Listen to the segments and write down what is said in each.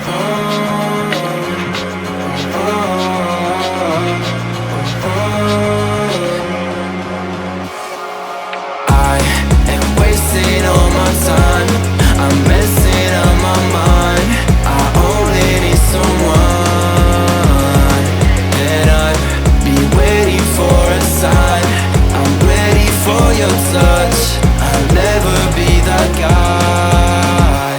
I am wasting all my time, I'm messing up my mind. I only need someone, and I'd be waiting for a sign. I'm ready for your touch, I'll never be that guy.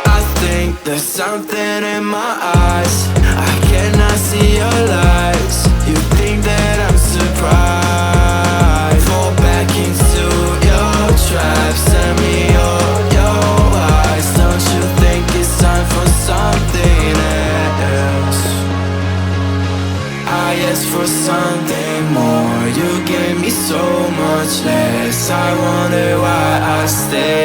I think there's something in my eyes, I cannot see your lies. You think that I'm surprised, fall back into your trap, send me all your eyes. Don't you think it's time for something else? I asked for something more, you gave me so much less. I wonder why I stay.